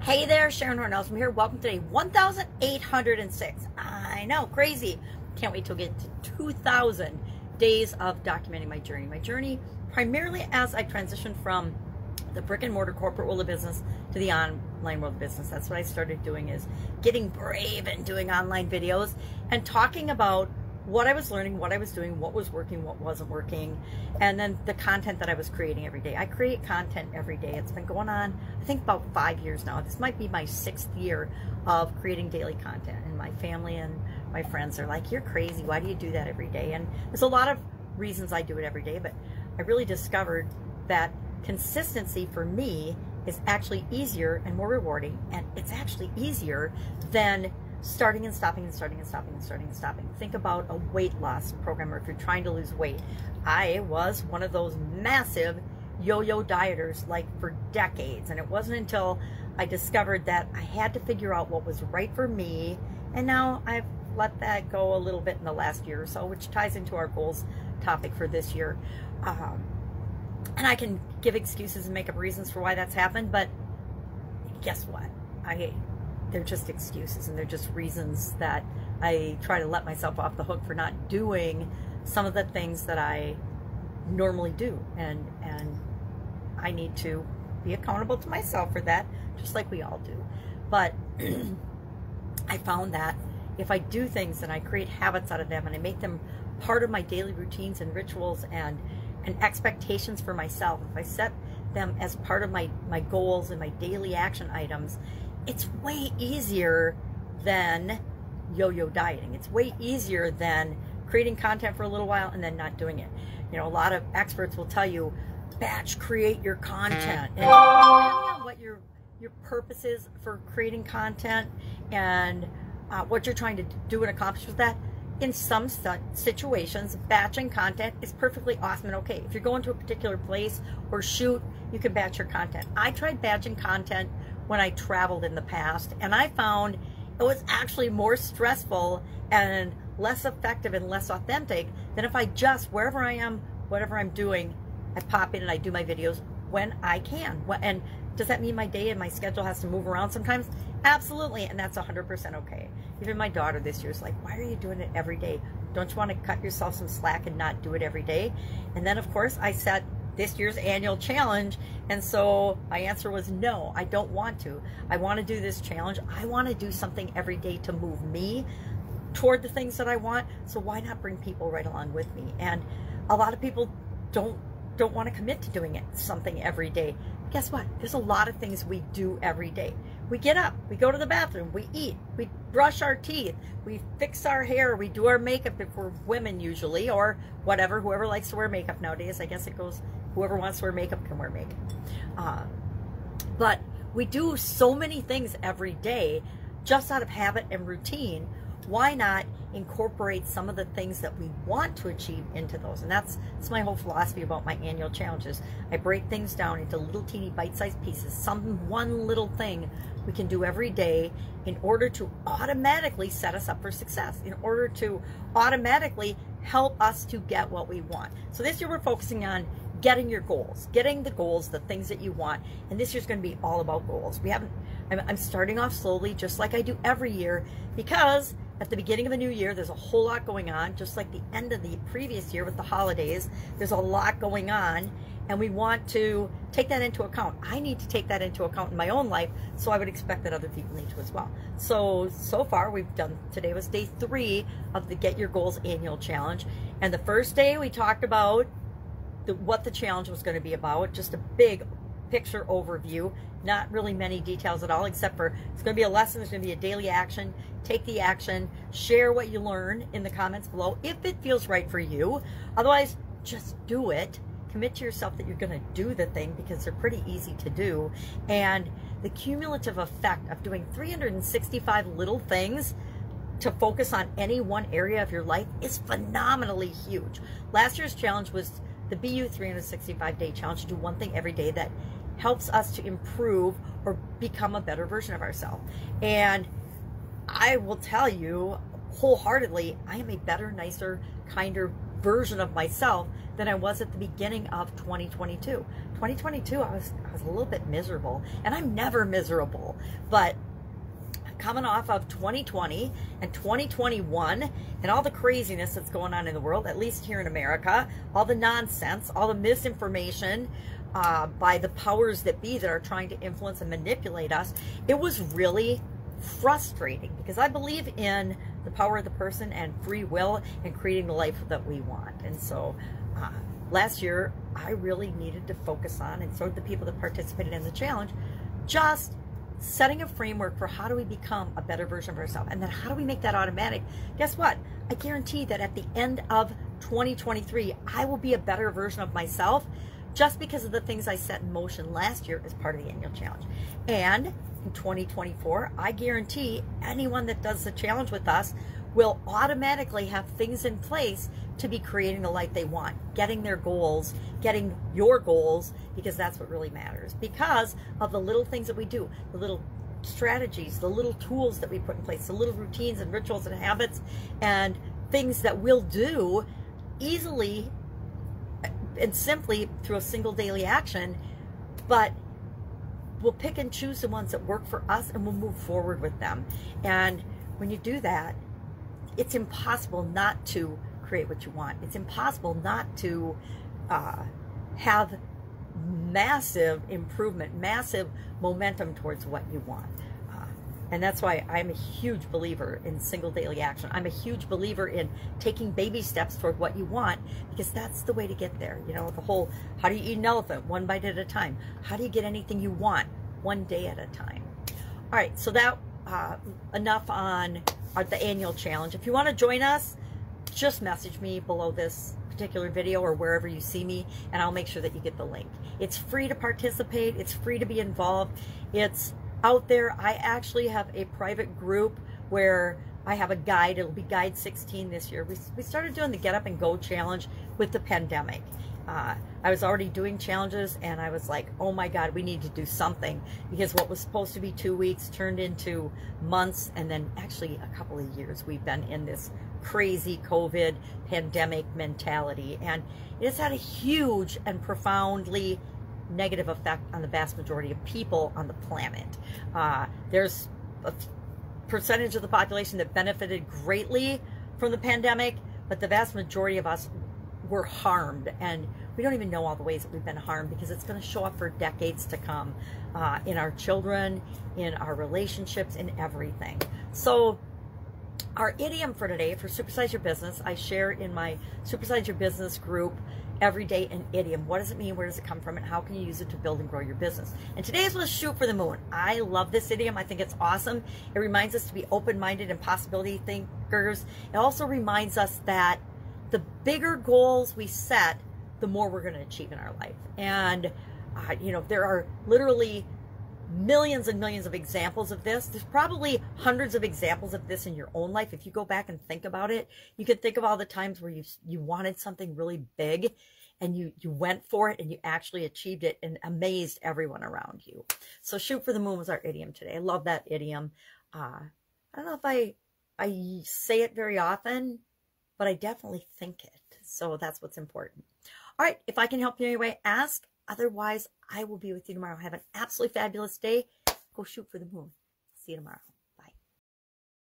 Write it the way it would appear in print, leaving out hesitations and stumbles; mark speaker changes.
Speaker 1: Hey there, Horne-Ellstrom here. Welcome to day 1806. I know, crazy. Can't wait till we get to 2,000 days of documenting my journey. My journey primarily as I transitioned from the brick and mortar corporate world of business to the online world of business. That's what I started doing, is getting brave and doing online videos and talking about what I was learning, what I was doing, what was working, what wasn't working, and then the content that I was creating every day. I create content every day. It's been going on, I think, about 5 years now. This might be my 6th year of creating daily content, and my family and my friends are like, "You're crazy. Why do you do that every day?" And there's a lot of reasons I do it every day, but I really discovered that consistency for me is actually easier and more rewarding, and it's actually easier than starting and stopping and starting and stopping and starting and stopping. Think about a weight loss program, or if you're trying to lose weight. I was one of those massive yo-yo dieters, like, for decades, and it wasn't until I discovered that I had to figure out what was right for me, and now I've let that go a little bit in the last year or so, which ties into our goals topic for this year. And I can give excuses and make up reasons for why that's happened, but guess what? They're just excuses, and they're just reasons that I try to let myself off the hook for not doing some of the things that I normally do. And I need to be accountable to myself for that, just like we all do. But I found that if I do things and I create habits out of them and I make them part of my daily routines and rituals and expectations for myself, if I set them as part of my goals and my daily action items, it's way easier than yo-yo dieting. It's way easier than creating content for a little while and then not doing it. You know, a lot of experts will tell you, batch create your content. And depending on what your purpose is for creating content and what you're trying to do and accomplish with that, in some situations, batching content is perfectly awesome and okay. If you're going to a particular place or shoot, you can batch your content. I tried batching content when I traveled in the past, and I found it was actually more stressful and less effective and less authentic than if I just, wherever I am, whatever I'm doing, I pop in and I do my videos when I can. And does that mean my day and my schedule has to move around sometimes? Absolutely, and that's 100% okay. Even my daughter this year is like, "Why are you doing it every day? Don't you want to cut yourself some slack and not do it every day?" And then, of course, I set this year's annual challenge, and so my answer was no, I don't want to. I want to do this challenge. I want to do something every day to move me toward the things that I want, so why not bring people right along with me? And a lot of people don't want to commit to doing something every day. Guess what? There's a lot of things we do every day. We get up, we go to the bathroom, we eat, we brush our teeth, we fix our hair, we do our makeup if we're women usually, or whatever, whoever likes to wear makeup nowadays. I guess it goes, whoever wants to wear makeup can wear makeup. But we do so many things every day just out of habit and routine. Why not incorporate some of the things that we want to achieve into those? And that's my whole philosophy about my annual challenges. I break things down into little teeny bite-sized pieces, one little thing we can do every day in order to automatically set us up for success, in order to automatically help us to get what we want. So this year we're focusing on getting your goals, getting the goals, the things that you want. And this year's going to be all about goals. I'm starting off slowly, just like I do every year, because at the beginning of a new year, there's a whole lot going on, just like the end of the previous year with the holidays. There's a lot going on, and we want to take that into account. I need to take that into account in my own life, so I would expect that other people need to as well. So far we've done, today was day 3 of the Get Your Goals annual challenge. And the first day we talked about what the challenge was going to be about, just a big picture overview, not really many details at all, except for it's going to be a lesson, there's going to be a daily action. Take the action, share what you learn in the comments below if it feels right for you. Otherwise, just do it. Commit to yourself that you're going to do the thing, because they're pretty easy to do. And the cumulative effect of doing 365 little things to focus on any one area of your life is phenomenally huge. Last year's challenge was the BU 365-day challenge, to do one thing every day that helps us to improve or become a better version of ourselves. And I will tell you wholeheartedly, I am a better, nicer, kinder version of myself than I was at the beginning of 2022. 2022, I was a little bit miserable, and I'm never miserable, but coming off of 2020 and 2021 and all the craziness that's going on in the world, at least here in America, all the nonsense, all the misinformation by the powers that be that are trying to influence and manipulate us, it was really frustrating, because I believe in the power of the person and free will and creating the life that we want. And so last year I really needed to focus on, and so did the people that participated in the challenge, just setting a framework for how do we become a better version of ourselves, and then how do we make that automatic. Guess what? I guarantee that at the end of 2023 I will be a better version of myself, just because of the things I set in motion last year as part of the annual challenge. And in 2024, I guarantee anyone that does the challenge with us will automatically have things in place to be creating the life they want, getting their goals, getting your goals, because that's what really matters. Because of the little things that we do, the little strategies, the little tools that we put in place, the little routines and rituals and habits and things that we'll do easily and simply through a single daily action, but we'll pick and choose the ones that work for us, and we'll move forward with them. And when you do that, it's impossible not to create what you want. It's impossible not to have massive improvement, massive momentum towards what you want. And that's why I'm a huge believer in single daily action. I'm a huge believer in taking baby steps toward what you want, because that's the way to get there. You know, the whole, how do you eat an elephant? One bite at a time. How do you get anything you want? One day at a time. All right, so that enough on the annual challenge. If you want to join us, just message me below this particular video or wherever you see me, and I'll make sure that you get the link. It's free to participate. It's free to be involved. It's out there. I actually have a private group where I have a guide. It'll be guide 16 this year. We started doing the Get Up and Go challenge with the pandemic. I was already doing challenges, and I was like, oh my God, we need to do something, because what was supposed to be 2 weeks turned into months, and then actually a couple of years we've been in this crazy COVID pandemic mentality, and it has had a huge and profoundly negative effect on the vast majority of people on the planet. There's a percentage of the population that benefited greatly from the pandemic, but the vast majority of us were harmed, and we don't even know all the ways that we've been harmed, because it's going to show up for decades to come in our children, in our relationships, in everything. So our idiom for today, for Supersize Your Business, I share in my Supersize Your Business group every day an idiom. What does it mean? Where does it come from? And how can you use it to build and grow your business? And today is with shoot for the moon. I love this idiom. I think it's awesome. It reminds us to be open-minded and possibility thinkers. It also reminds us that the bigger goals we set, the more we're going to achieve in our life. And, you know, there are literally millions and millions of examples of this. There's probably hundreds of examples of this in your own life. If you go back and think about it, you can think of all the times where you wanted something really big, and you went for it, and you actually achieved it and amazed everyone around you. So shoot for the moon was our idiom today. I love that idiom. I don't know if I say it very often, but I definitely think it. So that's what's important. All right, if I can help you in any way, ask. Otherwise, I will be with you tomorrow. Have an absolutely fabulous day. Go shoot for the moon. See you tomorrow.